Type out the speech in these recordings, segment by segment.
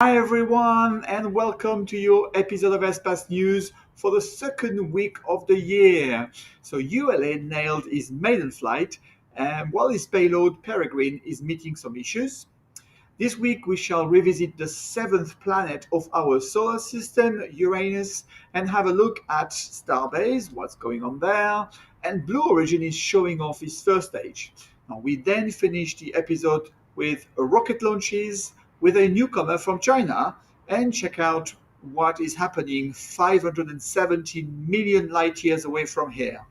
Hi everyone, and welcome to your episode of Espace News for the second week of the year. So ULA nailed his maiden flight, while his payload Peregrine is meeting some issues. This week we shall revisit the seventh planet of our solar system, Uranus, and have a look at Starbase, what's going on there, and Blue Origin is showing off its first stage. Now we then finish the episode with rocket launches with a newcomer from China and check out what is happening 570 million light years away from here.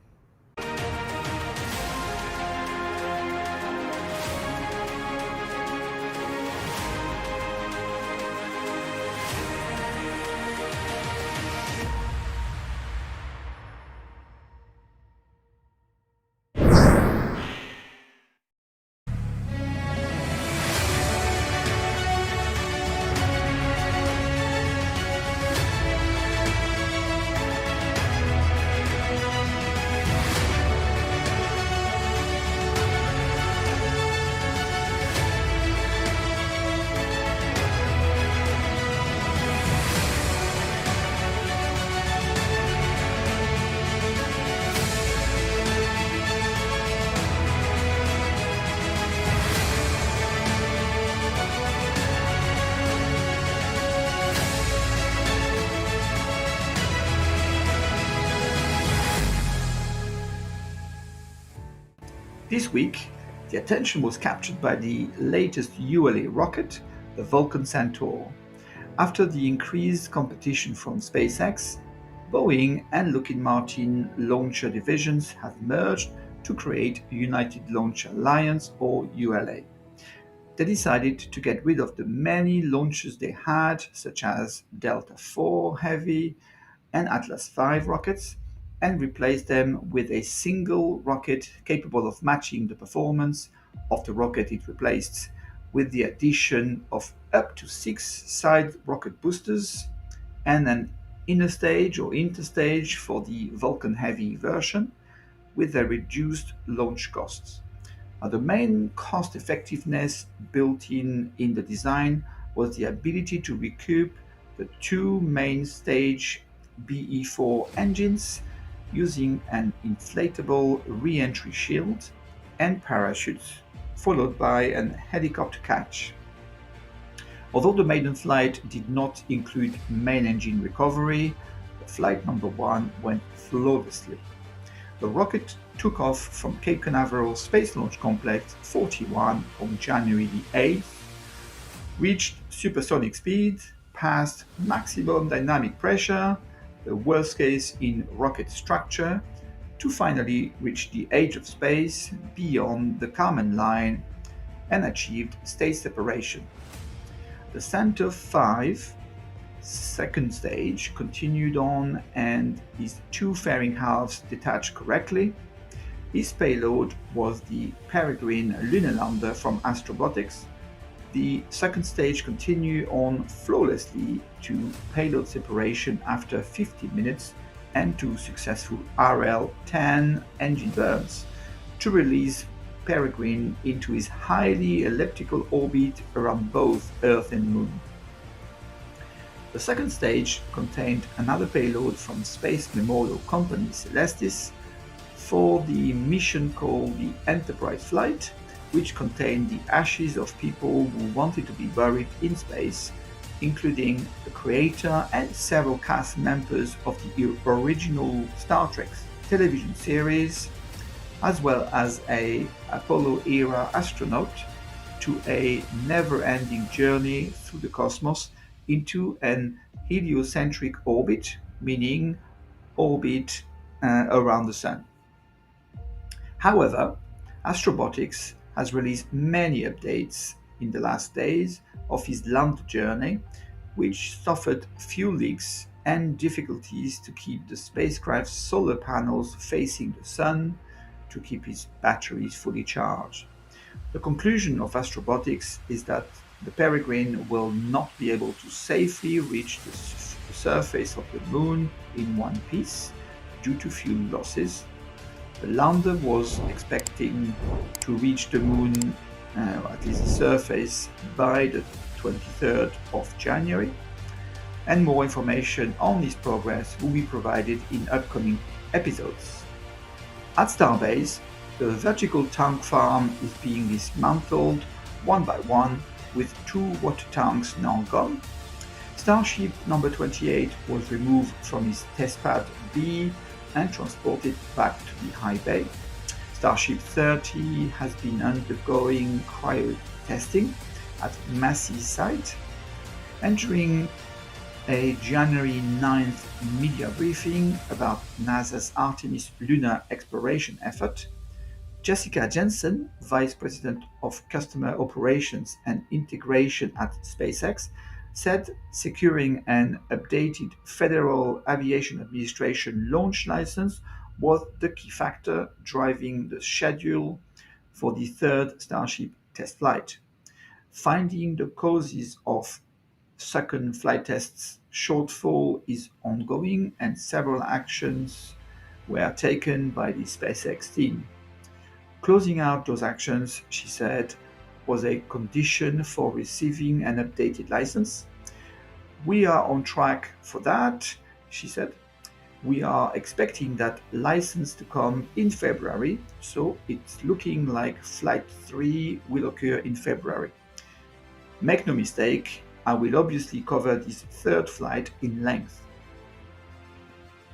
This week, the attention was captured by the latest ULA rocket, the Vulcan Centaur. After the increased competition from SpaceX, Boeing and Lockheed Martin launcher divisions have merged to create United Launch Alliance or ULA. They decided to get rid of the many launches they had, such as Delta IV Heavy and Atlas V rockets, and replace them with a single rocket capable of matching the performance of the rocket it replaced, with the addition of up to 6 side rocket boosters and an inner stage or interstage for the Vulcan Heavy version, with a reduced launch costs. Now, the main cost effectiveness built in the design was the ability to recoup the two main stage BE4 engines using an inflatable re-entry shield and parachutes, followed by an helicopter catch. Although the maiden flight did not include main engine recovery, flight number 1 went flawlessly. The rocket took off from Cape Canaveral Space Launch Complex 41 on January the 8th, reached supersonic speed, passed maximum dynamic pressure, the worst case in rocket structure, to finally reach the edge of space beyond the Kármán line and achieved stage separation. The Centaur 5 second stage continued on and his two fairing halves detached correctly. His payload was the Peregrine lunar lander from Astrobotics. The second stage continued on flawlessly to payload separation after 50 minutes and to successful RL-10 engine burns to release Peregrine into his highly elliptical orbit around both Earth and Moon. The second stage contained another payload from space memorial company Celestis for the mission called the Enterprise flight, which contained the ashes of people who wanted to be buried in space, including the creator and several cast members of the original Star Trek television series, as well as a Apollo-era astronaut to a never-ending journey through the cosmos into an heliocentric orbit, meaning orbit around the Sun. However, Astrobotics has released many updates in the last days of his land journey, which suffered fuel leaks and difficulties to keep the spacecraft's solar panels facing the Sun to keep its batteries fully charged. The conclusion of Astrobotics is that the Peregrine will not be able to safely reach the surface of the Moon in one piece due to fuel losses. The lander was expecting to reach the Moon, at least the surface, by the 23rd of January, and more information on this progress will be provided in upcoming episodes. At Starbase, the vertical tank farm is being dismantled one by one, with 2 water tanks now gone. Starship number 28 was removed from its test pad B and transported back to the high bay. Starship 30 has been undergoing cryo testing at Massey site. Entering a January 9th media briefing about NASA's Artemis lunar exploration effort, Jessica Jensen, Vice President of Customer Operations and Integration at SpaceX, said securing an updated Federal Aviation Administration launch license was the key factor driving the schedule for the third Starship test flight. Finding the causes of second flight test's shortfall is ongoing, and several actions were taken by the SpaceX team. Closing out those actions, she said, was a condition for receiving an updated license. We are on track for that, she said. We are expecting that license to come in February, so it's looking like Flight 3 will occur in February. Make no mistake, I will obviously cover this third flight in length.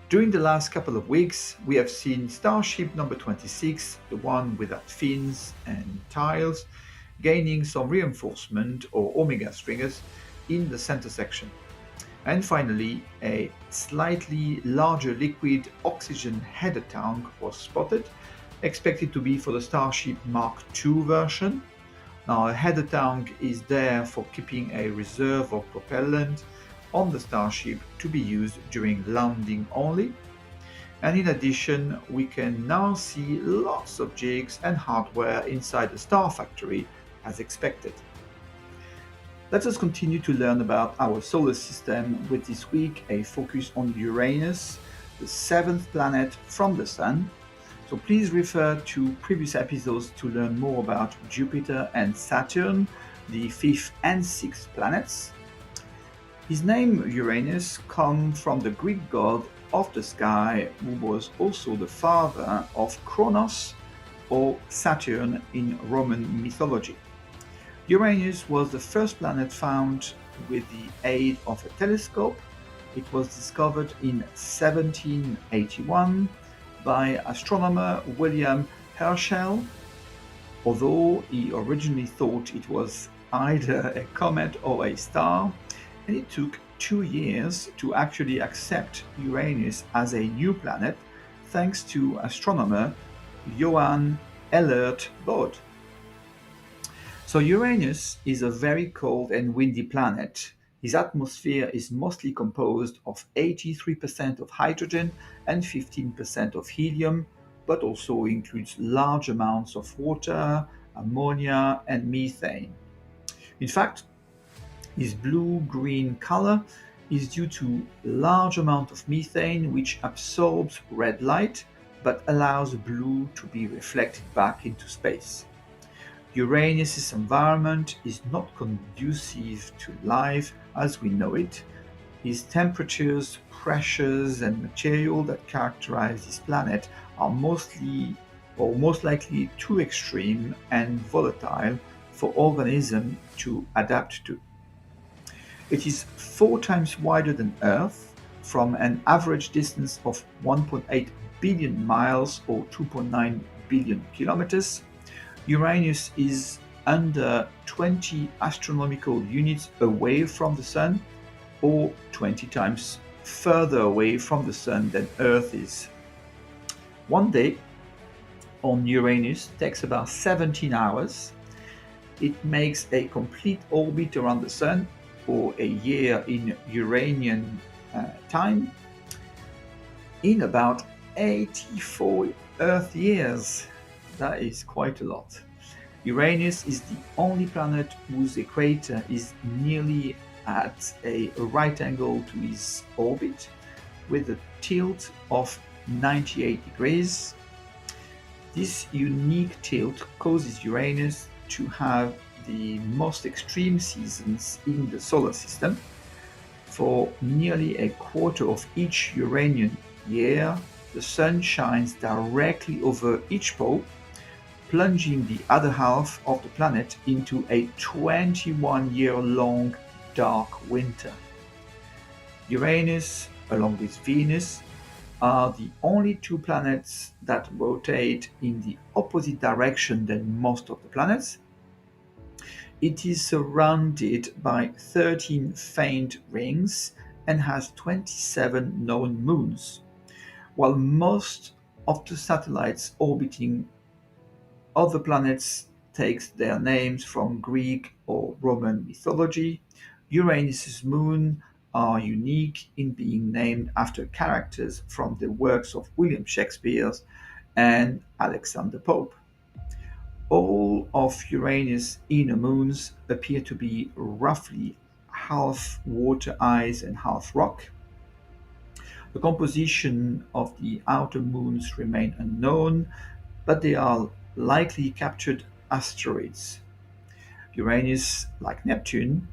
During the last couple of weeks, we have seen Starship number 26, the one without fins and tiles, gaining some reinforcement or omega stringers in the center section. And finally, a slightly larger liquid oxygen header tank was spotted, expected to be for the Starship Mark II version. Now, a header tank is there for keeping a reserve of propellant on the Starship to be used during landing only. And in addition, we can now see lots of jigs and hardware inside the Star Factory as expected. Let us continue to learn about our solar system with this week a focus on Uranus, the 7th planet from the Sun. So please refer to previous episodes to learn more about Jupiter and Saturn, the 5th and 6th planets. His name Uranus comes from the Greek god of the sky, who was also the father of Kronos or Saturn in Roman mythology. Uranus was the first planet found with the aid of a telescope. It was discovered in 1781 by astronomer William Herschel, although he originally thought it was either a comet or a star, and it took 2 years to actually accept Uranus as a new planet, thanks to astronomer Johann Elert Bode. So Uranus is a very cold and windy planet. His atmosphere is mostly composed of 83% of hydrogen and 15% of helium, but also includes large amounts of water, ammonia, and methane. In fact, his blue-green color is due to large amount of methane which absorbs red light but allows blue to be reflected back into space. Uranus' environment is not conducive to life as we know it. His temperatures, pressures, and material that characterize this planet are mostly or most likely too extreme and volatile for organisms to adapt to. It is 4 times wider than Earth, from an average distance of 1.8 billion miles or 2.9 billion kilometers. Uranus is under 20 astronomical units away from the Sun, or 20 times further away from the Sun than Earth is. One day on Uranus takes about 17 hours. It makes a complete orbit around the Sun, or a year in Uranian time, in about 84 Earth years. That is quite a lot. Uranus is the only planet whose equator is nearly at a right angle to his orbit, with a tilt of 98 degrees. This unique tilt causes Uranus to have the most extreme seasons in the solar system. For nearly a quarter of each Uranian year, the Sun shines directly over each pole, plunging the other half of the planet into a 21-year-long dark winter. Uranus, along with Venus, are the only two planets that rotate in the opposite direction than most of the planets. It is surrounded by 13 faint rings and has 27 known moons. While most of the satellites orbiting other planets takes their names from Greek or Roman mythology, Uranus's moons are unique in being named after characters from the works of William Shakespeare and Alexander Pope. All of Uranus' inner moons appear to be roughly half water ice and half rock. The composition of the outer moons remain unknown, but they are likely captured asteroids. Uranus, like Neptune,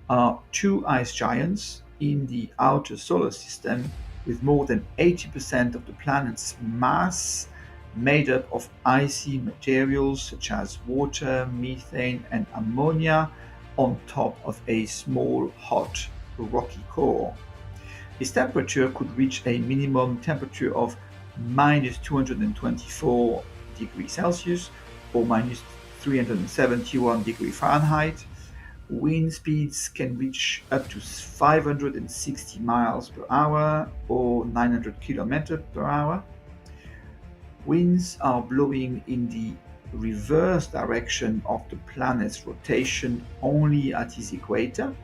are two ice giants in the outer solar system with more than 80% of the planet's mass made up of icy materials such as water, methane, and ammonia on top of a small, hot, rocky core. Its temperature could reach a minimum temperature of minus 224 degrees Celsius or minus 371 degrees Fahrenheit. Wind speeds can reach up to 560 miles per hour or 900 kilometers per hour. Winds are blowing in the reverse direction of the planet's rotation only at its equator,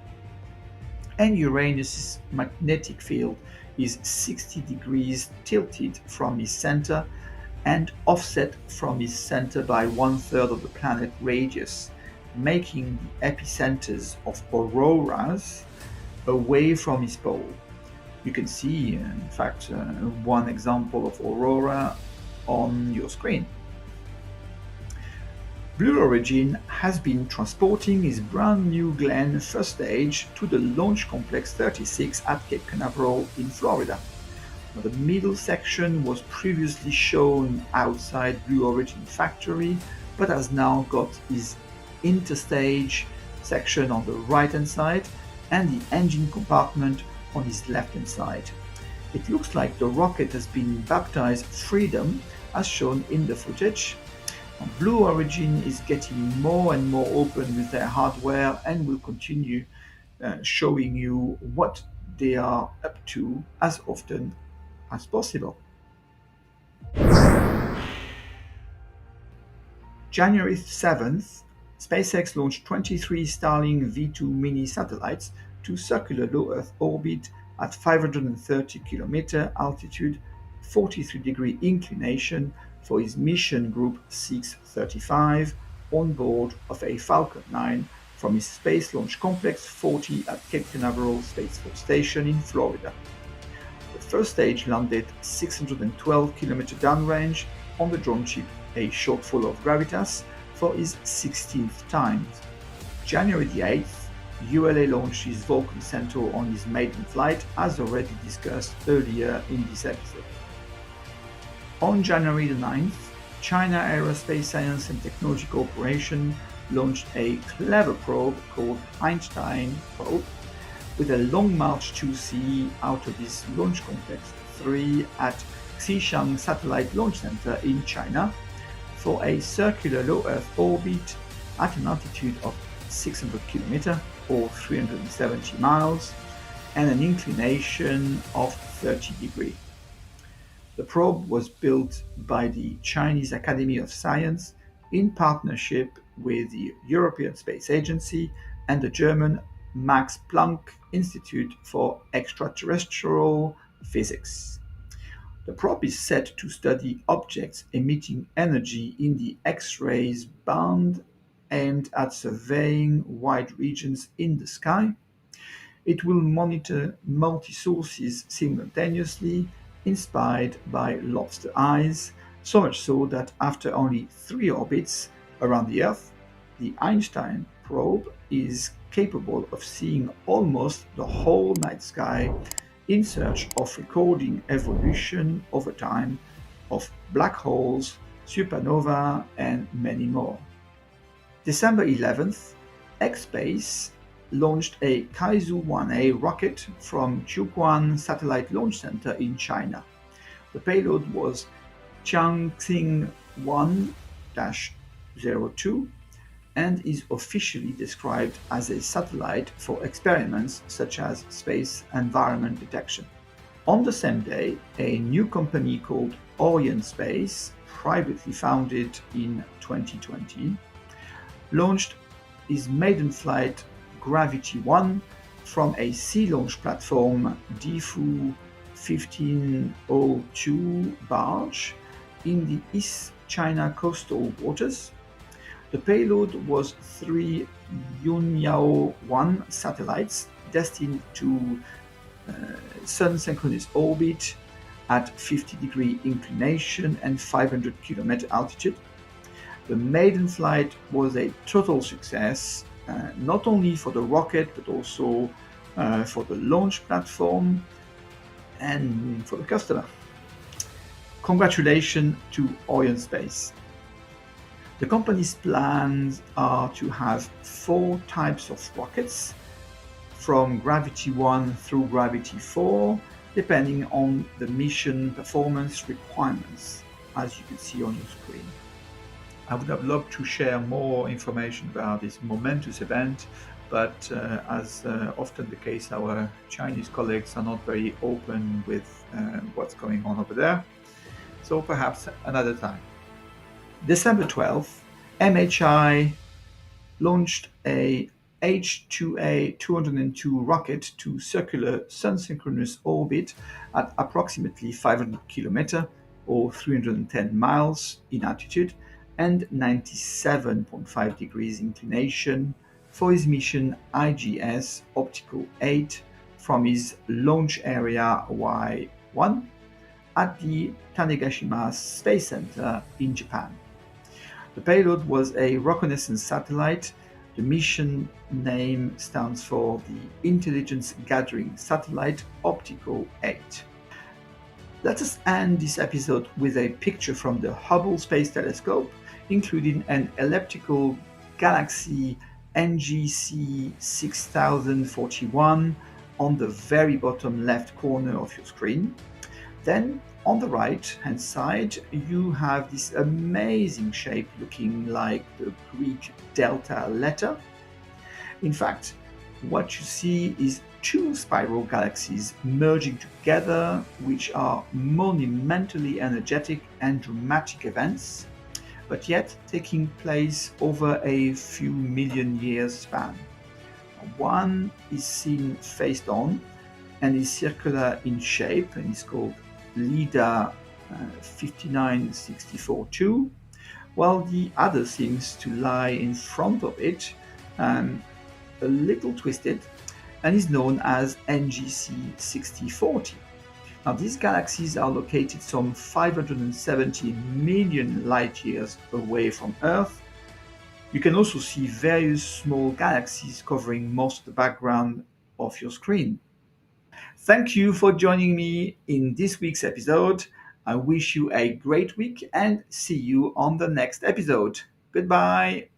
and Uranus's magnetic field is 60 degrees tilted from its center and offset from its center by one-third of the planet radius, making the epicenters of auroras away from its pole. You can see, in fact, one example of aurora on your screen. Blue Origin has been transporting its brand new Glenn first stage to the Launch Complex 36 at Cape Canaveral in Florida. Now, the middle section was previously shown outside Blue Origin factory, but has now got its interstage section on the right hand side and the engine compartment on its left hand side. It looks like the rocket has been baptized Freedom as shown in the footage. Blue Origin is getting more and more open with their hardware and will continue showing you what they are up to as often as possible. January 7th, SpaceX launched 23 Starlink V2 mini satellites to circular low Earth orbit at 530 km altitude, 43-degree inclination for its Mission Group 635 on board of a Falcon 9 from its Space Launch Complex 40 at Cape Canaveral Space Force Station in Florida. The first stage landed 612 km downrange on the drone ship, a shortfall of Gravitas, for its 16th time. January the 8th, ULA launched its Vulcan Centaur on its maiden flight, as already discussed earlier in this episode. On January the 9th, China Aerospace Science and Technology Corporation launched a clever probe called Einstein probe with a Long March 2C out of its Launch Complex 3 at Xichang Satellite Launch Center in China for a circular low Earth orbit at an altitude of 600 km or 370 miles and an inclination of 30 degrees. The probe was built by the Chinese Academy of Science in partnership with the European Space Agency and the German Max Planck Institute for Extraterrestrial Physics. The probe is set to study objects emitting energy in the X-rays band aimed at surveying wide regions in the sky. It will monitor multi-sources simultaneously, inspired by lobster eyes, so much so that after only 3 orbits around the Earth, The Einstein probe is capable of seeing almost the whole night sky in search of recording evolution over time of black holes, supernova, and many more. December 11th, Space launched a Kaizu 1A rocket from Jiuquan Satellite Launch Center in China. The payload was Tianqing 1-02 and is officially described as a satellite for experiments such as space environment detection. On the same day, a new company called Arianespace, privately founded in 2020, launched his maiden flight Gravity 1 from a sea launch platform Difu 1502 barge in the East China coastal waters. The payload was 3 Yunyao 1 satellites destined to Sun synchronous orbit at 50-degree inclination and 500 km altitude. The maiden flight was a total success, not only for the rocket but also for the launch platform and for the customer. Congratulations to Arianespace. The company's plans are to have 4 types of rockets, from Gravity 1 through Gravity 4, depending on the mission performance requirements, as you can see on your screen. I would have loved to share more information about this momentous event, but as often the case, our Chinese colleagues are not very open with what's going on over there. So perhaps another time. December 12th, MHI launched a H-IIA 202 rocket to circular sun-synchronous orbit at approximately 500 km or 310 miles in altitude and 97.5 degrees inclination for his mission IGS Optical 8 from his launch area Y1 at the Tanegashima Space Center in Japan. The payload was a reconnaissance satellite. The mission name stands for the Intelligence Gathering Satellite Optical 8. Let us end this episode with a picture from the Hubble Space Telescope, including an elliptical galaxy NGC 6041 on the very bottom left corner of your screen. Then on the right hand side, you have this amazing shape looking like the Greek delta letter. In fact, what you see is 2 spiral galaxies merging together, which are monumentally energetic and dramatic events, but yet taking place over a few million years span. One is seen face on and is circular in shape and is called LIDA 59642, while the other seems to lie in front of it, a little twisted, and is known as NGC 6040. Now, these galaxies are located some 570 million light years away from Earth. You can also see various small galaxies covering most of the background of your screen. Thank you for joining me in this week's episode. I wish you a great week and see you on the next episode. Goodbye.